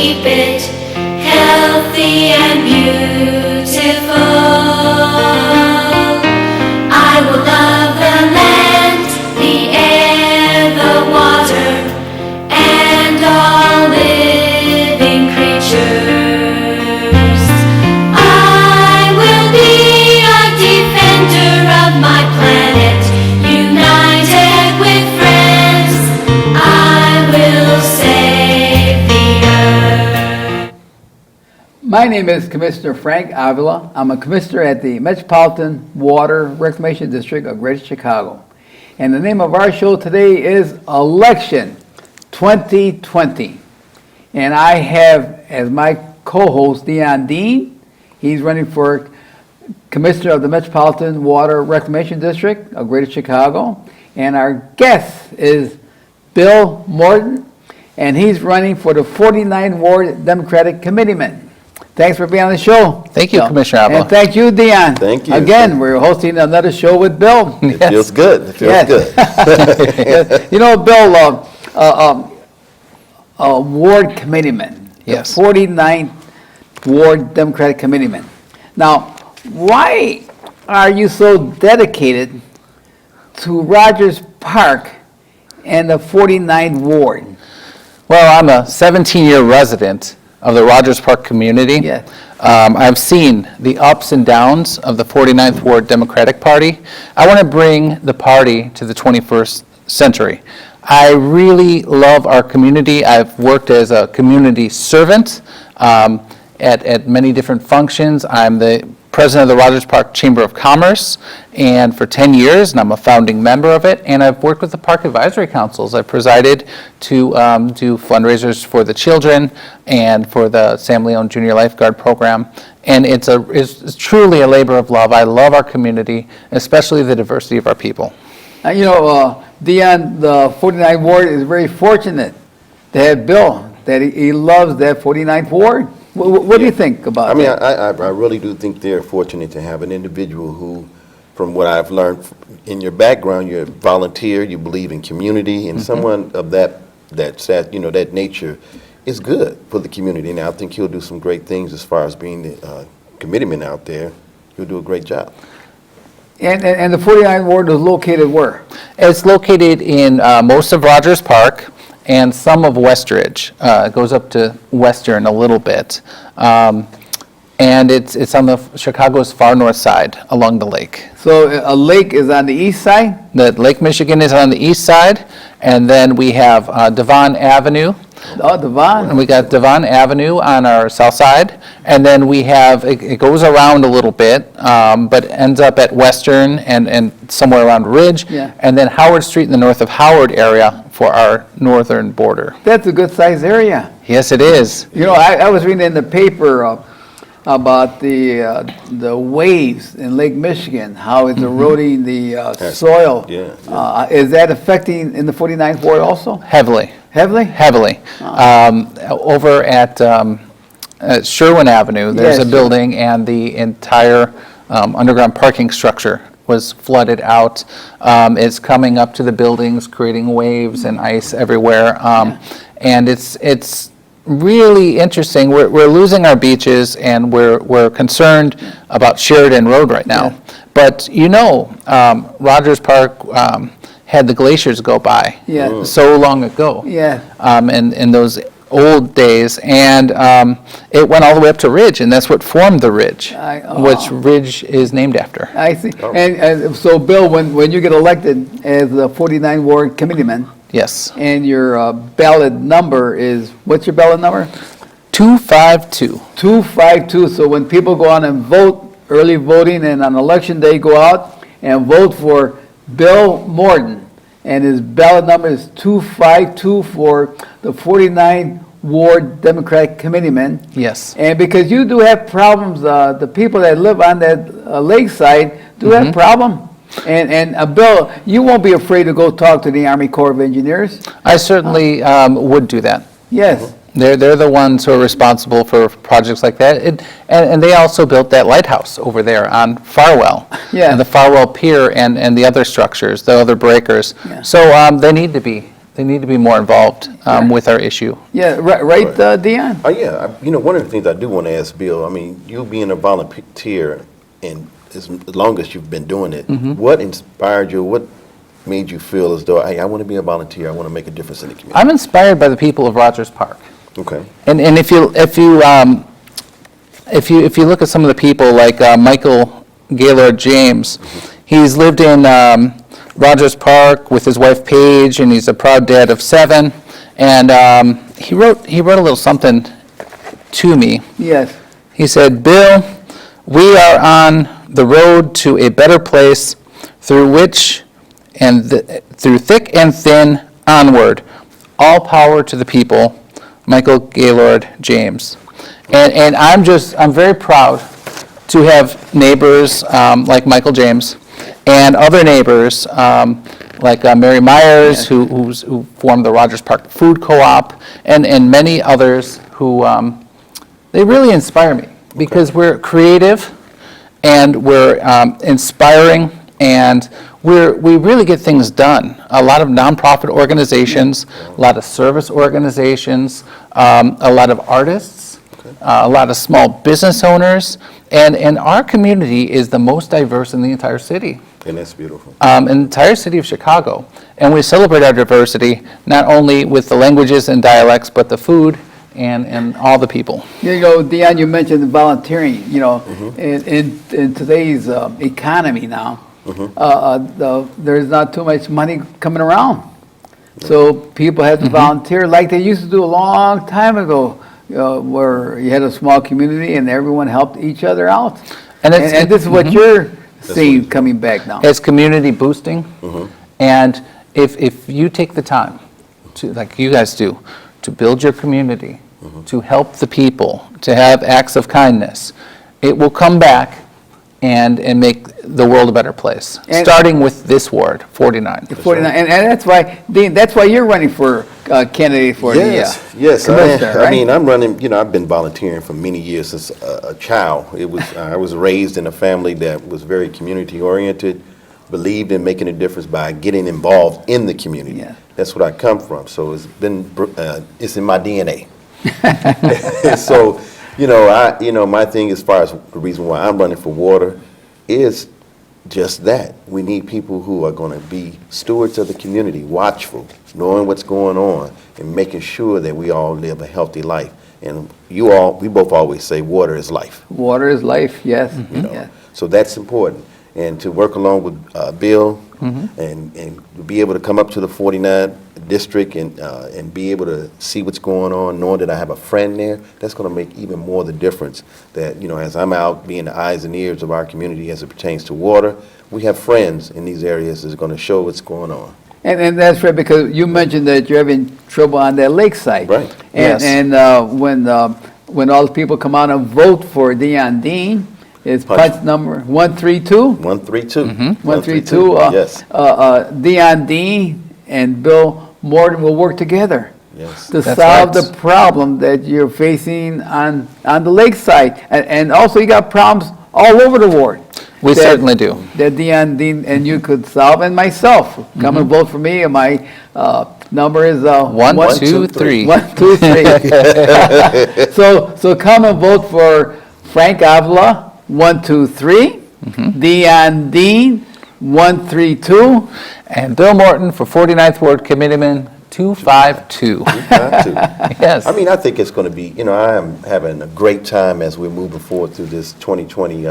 keep it healthy and beautiful. I will love the land, the air, the water, and all living creatures. I will be a defender of my planet, united with friends. I will save the earth. My name is Commissioner Frank Avila. I'm a commissioner at the Metropolitan Water Reclamation District of Greater Chicago. And the name of our show today is Election 2020. And I have as my co-host Deyon. He's running for Commissioner of the Metropolitan Water Reclamation District of Greater Chicago. And our guest is Bill Morton, and he's running for the 49th Ward Democratic Committeeman. Thanks for being on the show. Thank you, Bill. Commissioner Avila. And thank you, Deyon. Thank you. Again, we're hosting another show with Bill. It feels good. It feels good. You know, Bill, Ward Committeeman, Yes. the 49th Ward Democratic Committeeman. Now, why are you so dedicated to Rogers Park and the 49th Ward? Well, I'm a 17-year resident of the Rogers Park community. Yeah. I've seen the ups and downs of the 49th Ward Democratic Party. I want to bring the party to the 21st century. I really love our community. I've worked as a community servant at many different functions. I'm the president of the Rogers Park Chamber of Commerce, and for 10 years, and I'm a founding member of it, and I've worked with the Park Advisory Councils. I've presided to do fundraisers for the children and for the family-owned junior lifeguard program, and it's truly a labor of love. I love our community, especially the diversity of our people. You know, Deyon, the 49th Ward is very fortunate to have Bill, that he loves that 49th Ward. What do you think about I mean, that? I really do think they're fortunate to have an individual who, from what I've learned in your background, you're a volunteer, you believe in community, and someone of that nature is good for the community. And I think he'll do some great things as far as being the committeeman out there. He'll do a great job. And the 49th Ward is located where? It's located in most of Rogers Park and some of Westridge. It goes up to Western a little bit. And it's on the Chicago's far north side along the lake. So a lake is on the east side? The Lake Michigan is on the east side, and then we have Devon Avenue. Oh, Devon. And we got Devon Avenue on our south side, and then we have, it goes around a little bit, but ends up at Western and somewhere around Ridge, Yeah. and then Howard Street in the north of Howard area for our northern border. That's a good sized area. Yes, it is. You know, I was reading in the paper about the waves in Lake Michigan, how it's eroding the soil. Yeah. Is that affecting in the 49th Ward also? Heavily. Heavily? Heavily. Over at Sherwin Avenue, there's Yes. a building, and the entire underground parking structure was flooded out. It's coming up to the buildings, creating waves and ice everywhere. And it's really interesting. We're losing our beaches, and we're concerned about Sheridan Road right now. Yeah. But Rogers Park had the glaciers go by Yeah. so long ago. Yeah. In those old days, and it went all the way up to Ridge, and that's what formed the Ridge, which Ridge is named after. I see. And so, Bill, when you get elected as the 49th Ward Committeeman, Yes. and your ballot number is, what's your ballot number? 252. 252. So when people go on and vote, early voting, and on election day go out and vote for Bill Morton, and his ballot number is 252 for the 49th Ward Democratic Committeeman. Yes. And because you do have problems, the people that live on that lakeside do have problem. And Bill, you won't be afraid to go talk to the Army Corps of Engineers? I certainly would do that. Yes. They're the ones who are responsible for projects like that. And they also built that lighthouse over there on Farwell. Yeah. And the Farwell Pier and the other structures, the other breakers. Yeah. So they need to be They need to be more involved with our issue. Yeah, right, Deyon? Yeah, one of the things I do want to ask Bill, I mean, you being a volunteer and as long as you've been doing it, what inspired you, what made you feel as though, hey, I want to be a volunteer, I want to make a difference in the community? I'm inspired by the people of Rogers Park. Okay. And if you look at some of the people like Michael Gaylord James, he's lived in Rogers Park with his wife Paige, and he's a proud dad of 7. And he wrote a little something to me. Yes. He said, "Bill, we are on the road to a better place, through which and through thick and thin onward. All power to the people." Michael Gaylord James. And I'm very proud to have neighbors like Michael James and other neighbors like Mary Myers, who formed the Rogers Park Food Co-op, and many others who, they really inspire me because we're creative and we're inspiring and we really get things done. A lot of nonprofit organizations, a lot of service organizations, a lot of artists, a lot of small business owners, and our community is the most diverse in the entire city. And that's beautiful. In the entire city of Chicago. And we celebrate our diversity, not only with the languages and dialects, but the food and all the people. Deyon, you mentioned volunteering, in today's economy now. There's not too much money coming around. So people have to volunteer like they used to do a long time ago, where you had a small community and everyone helped each other out. And this is what you're seeing coming back now. It's community boosting. And if you take the time to, like you guys do, to build your community, to help the people, to have acts of kindness, it will come back and make the world a better place, starting with this ward, 49. 49, and that's why, Dean, that's why you're running for candidate for yes, commissioner, I right? mean, I'm running, I've been volunteering for many years since a child. I was raised in a family that was very community-oriented, believed in making a difference by getting involved in the community. Yeah. That's what I come from, so it's in my DNA. So, my thing as far as the reason why I'm running for water is just that. We need people who are going to be stewards of the community, watchful, knowing what's going on, and making sure that we all live a healthy life. And we both always say water is life. Water is life, yes. So that's important. And to work along with Bill and be able to come up to the 49th district and be able to see what's going on, knowing that I have a friend there, that's going to make even more the difference. That, as I'm out being the eyes and ears of our community as it pertains to water, we have friends in these areas that's going to show what's going on. And that's right, because you mentioned that you're having trouble on that lakeside. Right. And when all the people come out and vote for Deyon Dean, it's punch number 132. 132. 132. Yes. Deyon Dean and Bill Morton will work together to That's solve right. the problem that you're facing on the lakeside. And also you got problems all over the ward. We certainly do. That Deyon Dean and you could solve, and myself. Come and vote for me, and my number is 1, 2, 3. 1, 2, 3. So come and vote for Frank Avila, 1, 2, 3. Deyon Dean, 132. And Bill Morton for 49th Ward Committeeman, 252. Yes. I mean, I think it's going to be, I am having a great time as we're moving forward through this 2020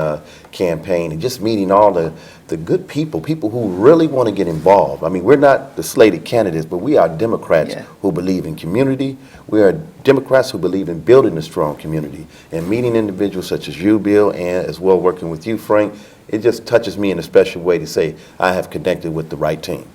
campaign and just meeting all the good people who really want to get involved. I mean, we're not the slated candidates, but we are Democrats who believe in community. We are Democrats who believe in building a strong community. And meeting individuals such as you, Bill, and as well working with you, Frank, it just touches me in a special way to say I have connected with the right team.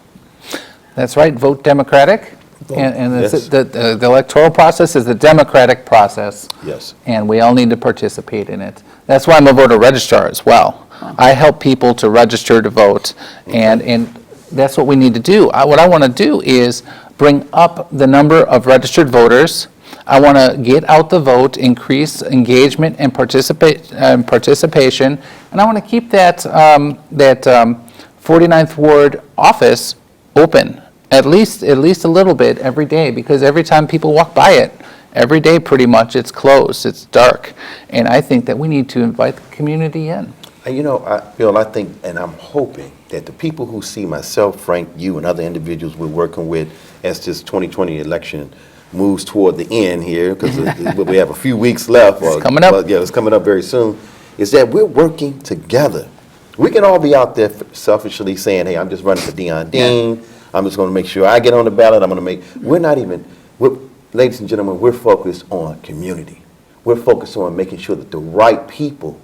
That's right, vote Democratic. And Yes. the electoral process is the democratic process. Yes. And we all need to participate in it. That's why I'm a voter registrar as well. I help people to register to vote, and that's what we need to do. What I want to do is bring up the number of registered voters. I want to get out the vote, increase engagement and participation, and I want to keep that 49th Ward office open At least a little bit every day, because every time people walk by it, every day pretty much, it's closed, it's dark. And I think that we need to invite the community in. And Bill, I think, and I'm hoping that the people who see myself, Frank, you, and other individuals we're working with as this 2020 election moves toward the end here, because we have a few weeks left. It's coming up. Yeah, it's coming up very soon, is that we're working together. We can all be out there selfishly saying, hey, I'm just running for Deyon Dean. I'm just going to make sure I get on the ballot. Ladies and gentlemen, we're focused on community. We're focused on making sure that the right people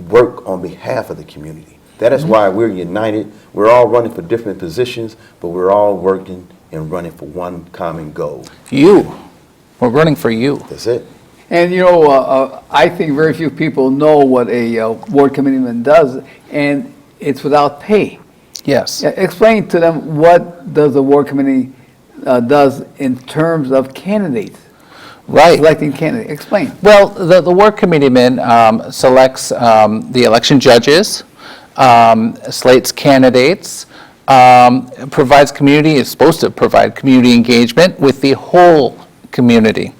work on behalf of the community. That is why we're united. We're all running for different positions, but we're all working and running for one common goal. You. We're running for you. That's it. And I think very few people know what a ward committeeman does, and it's without pay. Yes. Explain to them what does the ward committee does in terms of candidates, Right. selecting candidates. Explain. Well, the ward committeeman selects the election judges, slates candidates, is supposed to provide community engagement with the whole community.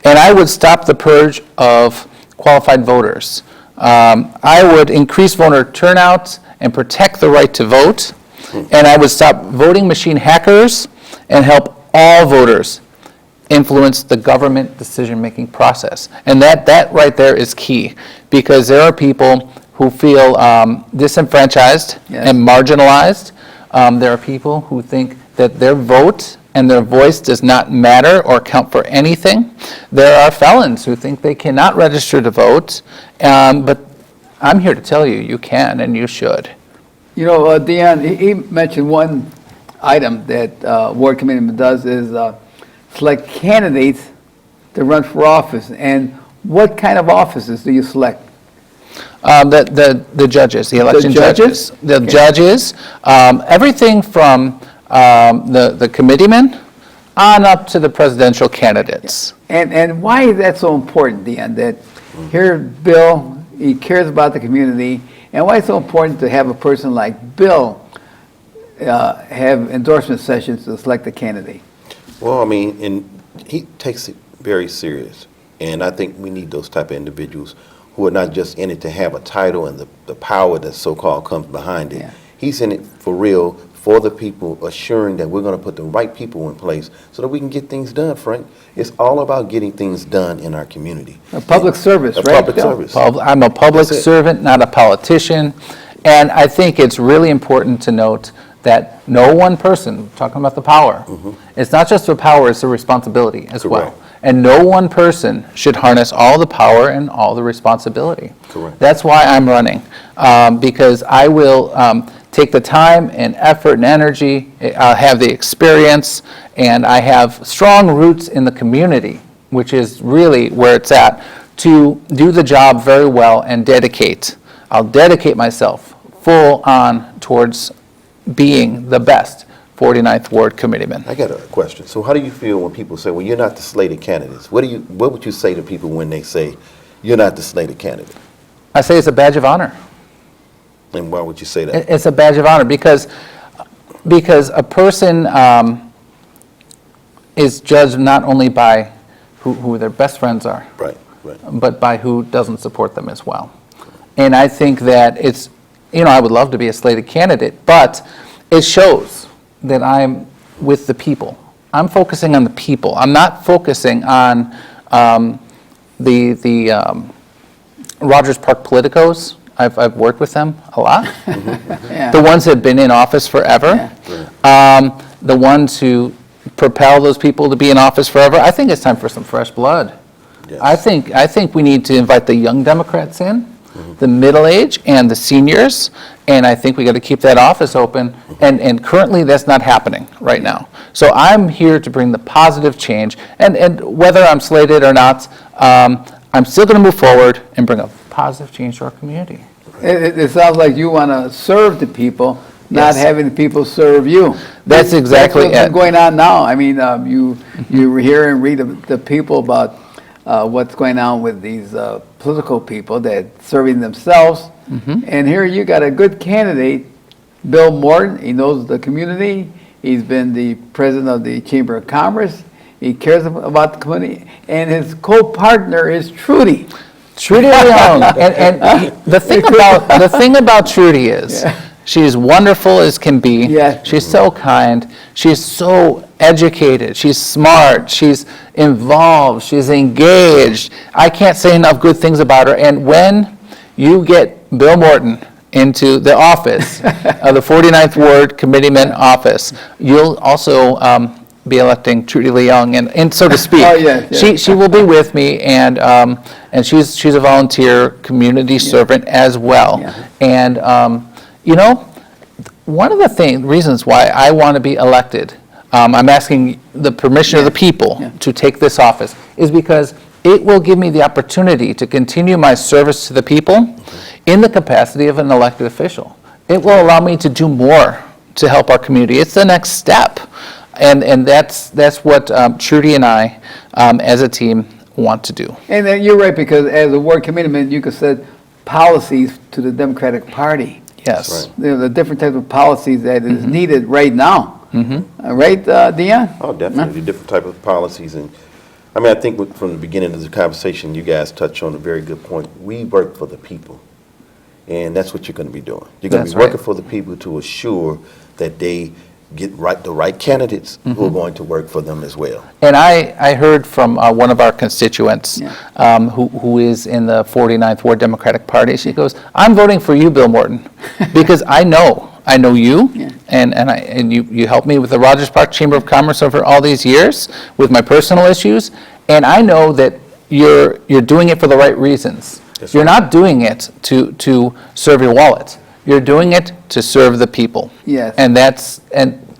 And I would stop the purge of qualified voters. I would increase voter turnout and protect the right to vote. And I would stop voting machine hackers and help all voters influence the government decision-making process. And that right there is key, because there are people who feel disenfranchised and marginalized. There are people who think that their vote and their voice does not matter or count for anything. There are felons who think they cannot register to vote, but I'm here to tell you, you can and you should. Deyon, he mentioned one item that ward committeeman does is select candidates to run for office. And what kind of offices do you select? The judges, the election judges? The judges, everything from the committeeman on up to the presidential candidates. And why is that so important, Deyon, that here Bill, he cares about the community, and why it's so important to have a person like Bill have endorsement sessions to select a candidate? Well, and he takes it very serious. And I think we need those type of individuals who are not just in it to have a title and the power that so-called comes behind it. Yeah. He's in it for real, for the people, assuring that we're going to put the right people in place so that we can get things done, Frank. It's all about getting things done in our community. A public service, right? Public Bill? service. I'm a public servant, not a politician. And I think it's really important to note that no one person, talking about the power, it's not just the power, it's the responsibility as well. Correct. And no one person should harness all the power and all the responsibility. Correct. That's why I'm running, because I will take the time and effort and energy, I'll have the experience, and I have strong roots in the community, which is really where it's at, to do the job very well and dedicate. I'll dedicate myself full on towards being the best 49th Ward Committeeman. I got a question. So how do you feel when people say, well, you're not the slated candidates? What would you say to people when they say, you're not the slated candidate? I say it's a badge of honor. And why would you say that? It's a badge of honor because a person is judged not only by who their best friends are, Right. but by who doesn't support them as well. And I think that it's, I would love to be a slated candidate, but it shows that I'm with the people. I'm focusing on the people. I'm not focusing on the Rogers Park politicos. I've worked with them a lot. Yeah. The ones that have been in office forever. The ones who propel those people to be in office forever. I think it's time for some fresh blood. Yes. I think we need to invite the young Democrats in, the middle age and the seniors, and I think we got to keep that office open. And currently that's not happening right now. So I'm here to bring the positive change, and whether I'm slated or not, I'm still going to move forward and bring a positive change to our community. It sounds like you want to serve the people, not Yes. having the people serve you. That's exactly what's it. going on now. You hear and read the people about what's going on with these political people that serving themselves. And here you got a good candidate, Bill Morton. He knows the community. He's been the president of the Chamber of Commerce. He cares about the community, and his co-partner is Trudy. Trudy Leong. And the thing about Trudy is she's wonderful as can be. Yes. She's so kind. She's so educated. She's smart. She's involved. She's engaged. I can't say enough good things about her. And when you get Bill Morton into the office of the 49th Ward Committeeman office, you'll also be electing Trudy Leong, and so to speak. Oh, yes. She will be with me, and she's a volunteer community servant as well. Yeah. And you know, one of the reasons why I want to be elected, I'm asking the permission of the people to take this office, is because it will give me the opportunity to continue my service to the people in the capacity of an elected official. It will allow me to do more to help our community. It's the next step. And that's what Trudy and I, as a team, want to do. And then you're right, because as a ward committeeman, you could set policies to the Democratic Party. Yes. Right. The different types of policies that is needed right now. Right, Deyon? Oh, definitely, different type of policies. And I mean, I think from the beginning of the conversation, you guys touched on a very good point. We work for the people, and that's what you're going to be doing. You're going to That's be working right. for the people to assure that they get the right candidates who are going to work for them as well. And I heard from one of our constituents who is in the 49th Ward Democratic Party. She goes, "I'm voting for you, Bill Morton, because I know you, and you helped me with the Rogers Park Chamber of Commerce over all these years with my personal issues, and I know that you're doing it for the right reasons. That's You're right. not doing it to serve your wallet. You're doing it to serve the people." Yes. And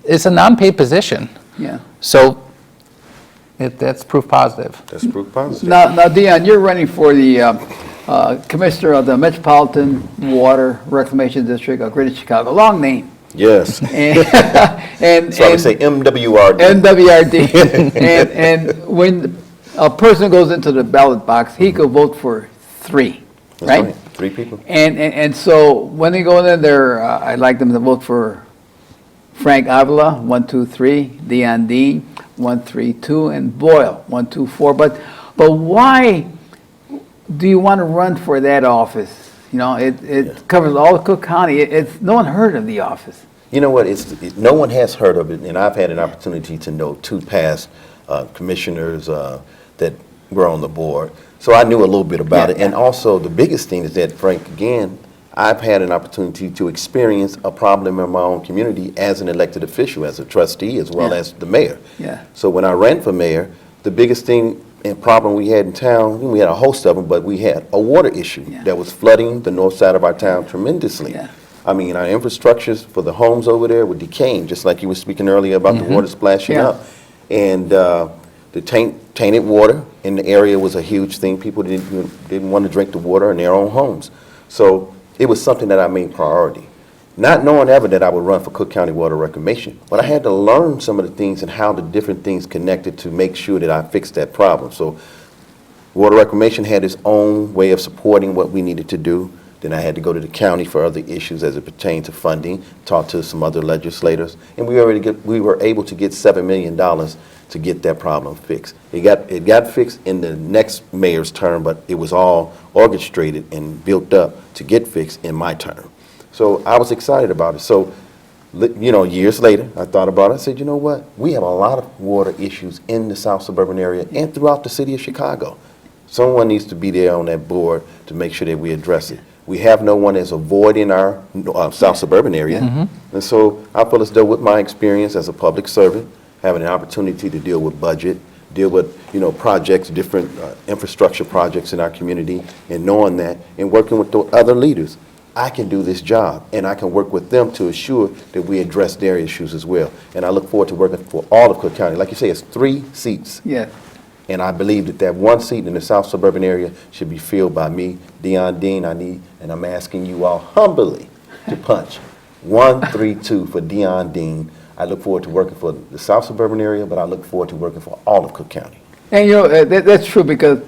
it's a non-paid position. Yeah. So that's proof positive. That's proof positive. Now, Deyon, you're running for the commissioner of the Metropolitan Water Reclamation District of Greater Chicago. Long name. Yes. And So I would say MWRD. NWRD. and when a person goes into the ballot box, he could vote for three, That's right? 3 people. And so when they go in there, I'd like them to vote for Frank Avila, 1, 2, 3, Deyon Dean, 1, 3, 2, and Boyle, 1, 2, 4. But why do you want to run for that office? You know, it covers all of Cook County. It's no one heard of the office. You know what? No one has heard of it, and I've had an opportunity to know 2 past commissioners that were on the board. So I knew a little bit about it. And also, the biggest thing is that, Frank, again, I've had an opportunity to experience a problem in my own community as an elected official, as a trustee, as well as the mayor. Yeah. So when I ran for mayor, the biggest thing and problem we had in town, we had a host of them, but we had a water issue that was flooding the north side of our town tremendously. Yeah. I mean, our infrastructures for the homes over there were decaying, just like you were speaking earlier about the water splashing Yeah. up. And the tainted water in the area was a huge thing. People didn't want to drink the water in their own homes. So it was something that I made priority. Not knowing ever that I would run for Cook County Water Reclamation, but I had to learn some of the things and how the different things connected to make sure that I fixed that problem. So Water Reclamation had its own way of supporting what we needed to do. Then I had to go to the county for other issues as it pertained to funding, talk to some other legislators, and we were able to get $7 million to get that problem fixed. It got fixed in the next mayor's term, but it was all orchestrated and built up to get fixed in my term. So I was excited about it. So, you know, years later, I thought about it. I said, you know what? We have a lot of water issues in the South Suburban area and throughout the city of Chicago. Someone needs to be there on that board to make sure that we address it. We have no one as a void in our South Suburban area. And so I feel as though with my experience as a public servant, having an opportunity to deal with budget, deal with, you know, projects, different infrastructure projects in our community, and knowing that and working with the other leaders, I can do this job, and I can work with them to assure that we address their issues as well. And I look forward to working for all of Cook County. Like you say, it's 3 seats. Yes. And I believe that 1 seat in the South Suburban area should be filled by me, Deyon Dean. And I'm asking you all humbly to punch 132 for Deyon Dean. I look forward to working for the South Suburban area, but I look forward to working for all of Cook County. And you know, that's true, because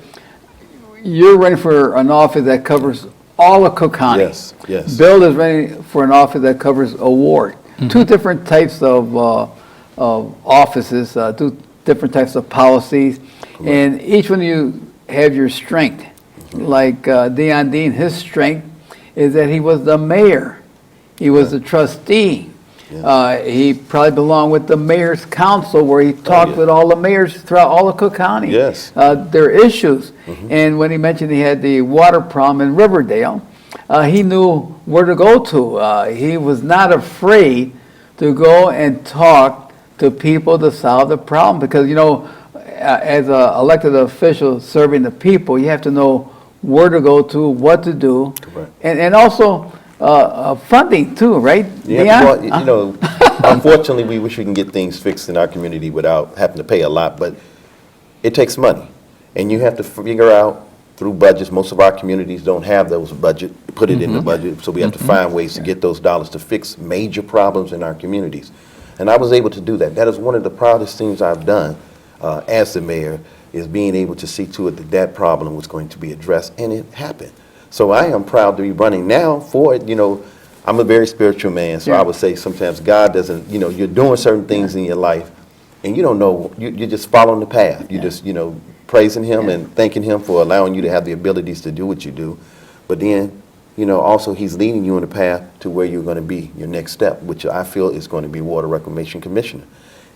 you're running for an office that covers all of Cook County. Yes. Bill is running for an office that covers a ward. 2 different types of offices, do different types of policies, and each one of you have your strength. Like Deyon Dean, his strength is that he was the mayor. He was a trustee. He probably belonged with the mayor's council where he talked with all the mayors throughout all of Cook County. Yes. Their issues. And when he mentioned he had the water problem in Riverdale, he knew where to go to. He was not afraid to go and talk to people to solve the problem because, you know, as an elected official serving the people, you have to know where to go to, what to do, and also funding too, right? Yeah, well, you know, unfortunately, we wish we can get things fixed in our community without having to pay a lot, but it takes money, and you have to figure out through budgets. Most of our communities don't have those budget, put it in the budget, so we have to find ways to get those dollars to fix major problems in our communities. And I was able to do that. That is one of the proudest things I've done as the mayor, is being able to see to it that that problem was going to be addressed, and it happened. So I am proud to be running now for it. You know, I'm a very spiritual man, so I would say sometimes God doesn't, you know, you're doing certain things in your life, and you don't know, you're just following the path. You're just, you know, praising Him and thanking Him for allowing you to have the abilities to do what you do. But then, you know, also He's leading you on the path to where you're going to be, your next step, which I feel is going to be Water Reclamation Commissioner.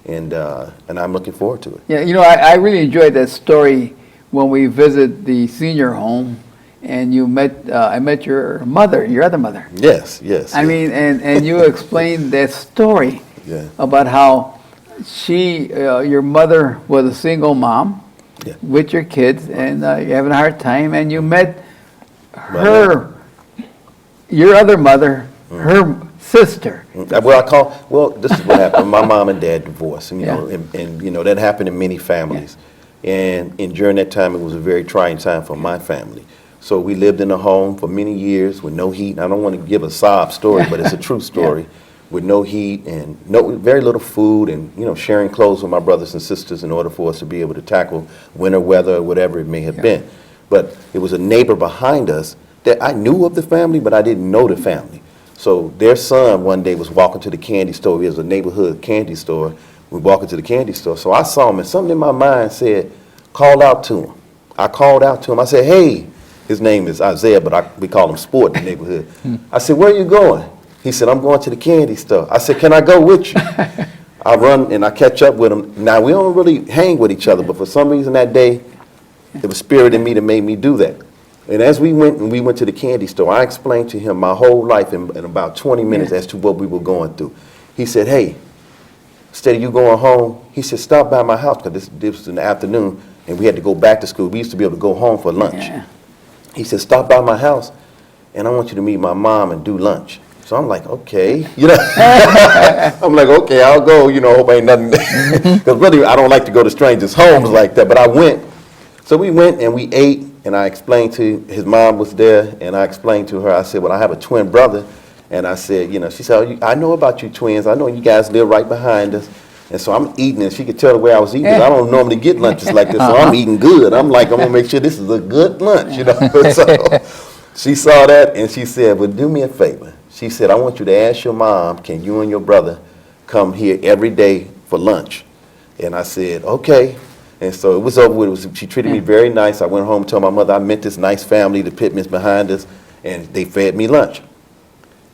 And I'm looking forward to it. Yeah, you know, I really enjoyed that story when we visited the senior home, and you met, I met your mother, your other mother. Yes, yes. I mean, and you explained that story about how she, your mother was a single mom with your kids, and you're having a hard time, and you met her, your other mother, her sister. Well, this is what happened. My mom and dad divorced, and, you know, and you know, that happened in many families. And during that time, it was a very trying time for my family. So we lived in a home for many years with no heat. I don't want to give a sob story, but it's a true story. With no heat and very little food, and, you know, sharing clothes with my brothers and sisters in order for us to be able to tackle winter weather or whatever it may have been. But it was a neighbor behind us that I knew of the family, but I didn't know the family. So their son one day was walking to the candy store. It was a neighborhood candy store. We walked into the candy store. So I saw him, and something in my mind said, call out to him. I called out to him. I said, hey, his name is Isaiah, but we call him Sport in the neighborhood. I said, where are you going? He said, I'm going to the candy store. I said, can I go with you? I run and I catch up with him. Now, we don't really hang with each other, but for some reason that day, there was spirit in me that made me do that. And as we went to the candy store, I explained to him my whole life in about 20 minutes as to what we were going through. He said, hey, instead of you going home, he said, stop by my house, because this was in the afternoon, and we had to go back to school. We used to be able to go home for lunch. He said, stop by my house, and I want you to meet my mom and do lunch. So I'm like, okay, you know. I'm like, okay, I'll go, you know, hope ain't nothing. Because really, I don't like to go to strangers' homes like that, but I went. So we went and we ate, and I explained to, his mom was there, and I explained to her, I said, well, I have a twin brother. And I said, you know, she said, oh, I know about you twins. I know you guys live right behind us. And so I'm eating, and she could tell the way I was eating, 'cause I don't normally get lunches like this, so I'm eating good. I'm like, I'm going to make sure this is a good lunch, you know. So she saw that, and she said, well, do me a favor. She said, I want you to ask your mom, can you and your brother come here every day for lunch? And I said, okay. And so it was over with. She treated me very nice. I went home and told my mother I met this nice family, the Pittmans behind us, and they fed me lunch.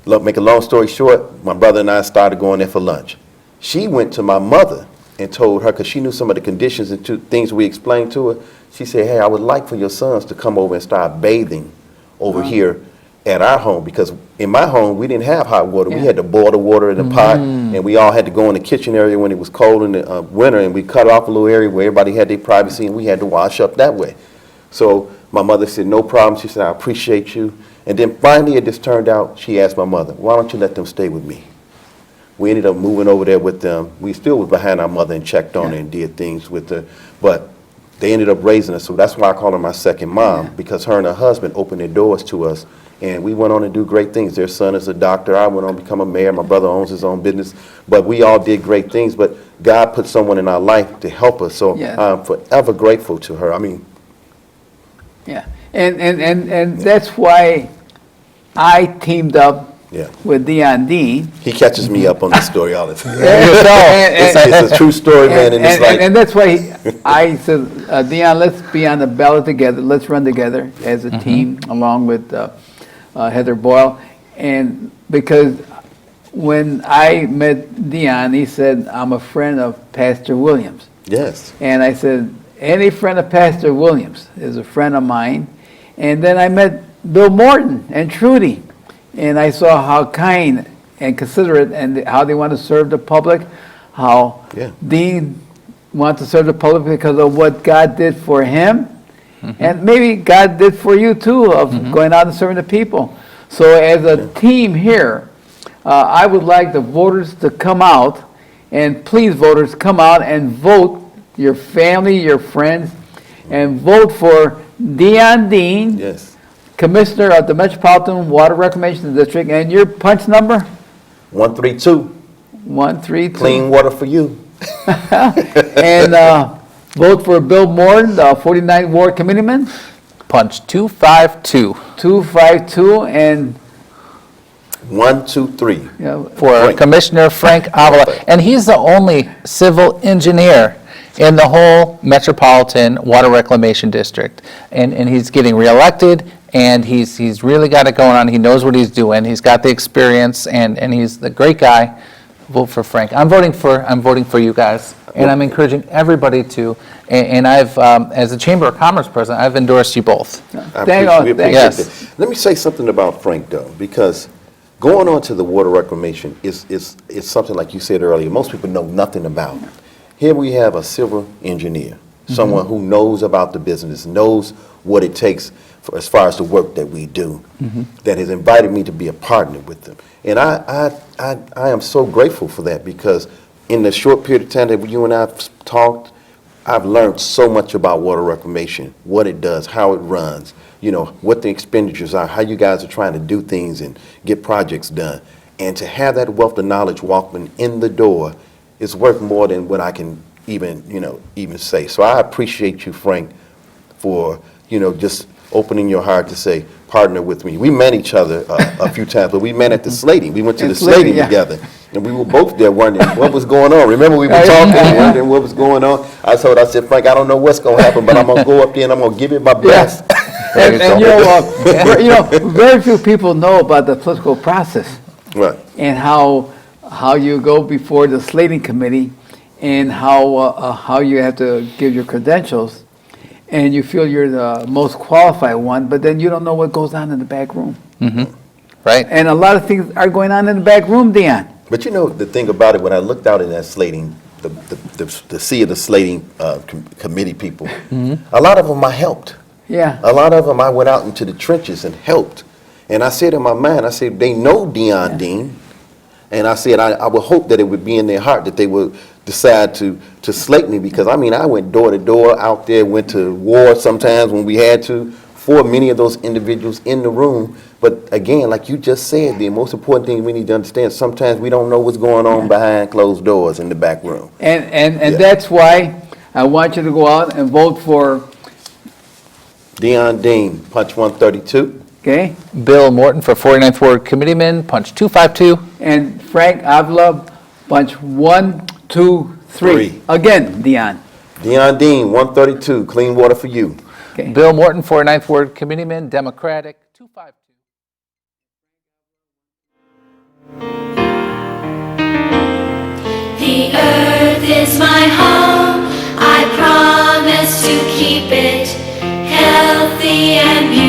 Look, make a long story short, my brother and I started going there for lunch. She went to my mother and told her, because she knew some of the conditions and things we explained to her. She said, hey, I would like for your sons to come over and start bathing over here at our home, because in my home, we didn't have hot water. We had to boil the water in a pot, and we all had to go in the kitchen area when it was cold in the winter, and we cut off a little area where everybody had their privacy, and we had to wash up that way. So my mother said, no problem. She said, I appreciate you. And then finally, it just turned out, she asked my mother, why don't you let them stay with me? We ended up moving over there with them. We still were behind our mother and checked on her and did things with her, but they ended up raising us. So that's why I call her my second mom, because her and her husband opened their doors to us, and we went on to do great things. Their son is a doctor. I went on to become a mayor. My brother owns his own business, but we all did great things. But God put someone in our life to help us, so I'm forever grateful to her. I mean, and that's why I teamed up Yeah. with Deyon Dean. He catches me up on this story all the time. And- It's a true story, man, and it's like, and that's why I said, Deyon, let's be on the ballot together. Let's run together as a team, along with Heather Boyle. And because when I met Deyon, he said, I'm a friend of Pastor Williams. yes. And I said, any friend of Pastor Williams is a friend of mine. And then I met Bill Morton and Trudy. And I saw how kind and considerate and how they want to serve the public, how Yeah. Dean wants to serve the public because of what God did for him. And maybe God did for you too, of going out and serving the people. So as a team here, I would like the voters to come out, and please voters, come out and vote your family, your friends, and vote for Deyon Dean, Yes. Commissioner of the Metropolitan Water Reclamation District, and your punch number? 132, 132. clean water for you. And vote for Bill Morton, the 49th Ward Committeeman, Punch 252 252, and 123. you know, for Frank. Commissioner Frank Avila. And he's the only civil engineer in the whole Metropolitan Water Reclamation District. And he's getting reelected, and he's really got it going on. He knows what he's doing. He's got the experience, and he's the great guy. Vote for Frank. I'm voting for you guys, and I'm encouraging everybody to. And I've, as a Chamber of Commerce president, I've endorsed you both. I Thank appreciate, we you. appreciate Yes. that. Let me say something about Frank, though, because going on to the water reclamation is something, like you said earlier, most people know nothing about. Here we have a civil engineer, someone who knows about the business, knows what it takes for, as far as the work that we do, that has invited me to be a partner with them. And I am so grateful for that, because in the short period of time that you and I have talked, I've learned so much about water reclamation, what it does, how it runs, you know, what the expenditures are, how you guys are trying to do things and get projects done. And to have that wealth of knowledge walking in the door is worth more than what I can even say. So I appreciate you, Frank, for, just opening your heart to say, partner with me. We met each other a few times, but we met at the slating. We went to In the slating, slating yeah. together, and we were both there wondering what was going on. Remember, we were talking, wondering what was going on. I said, Frank, I don't know what's going to happen, but I'm going to go up there and I'm going to give it my best. And very few people know about the political process Right. and how you go before the slating committee, and how you have to give your credentials, and you feel you're the most qualified one, but then you don't know what goes on in the back room. Right? And a lot of things are going on in the back room, Deyon. But the thing about it, when I looked out in that slating, the sea of the slating committee people, a lot of them I helped. Yeah. A lot of them I went out into the trenches and helped. And I said in my mind, they know Deyon Dean. And I said, I would hope that it would be in their heart that they would decide to slate me, because, I went door to door out there, went to war sometimes when we had to, for many of those individuals in the room. But again, like you just said, the most important thing we need to understand, sometimes we don't know what's going on behind closed doors in the back room. And that's why I want you to go out and vote for, Deyon Dean, punch 132. okay? Bill Morton for 49th Ward Committeeman, punch 252. And Frank Avila, bunch 1, 2, 3. Three. Again, Deyon. Deyon Dean, 132, clean water for you. Okay. Bill Morton, 49th Ward Committeeman, Democratic, 252. The earth is my home. I promise to keep it healthy and beautiful.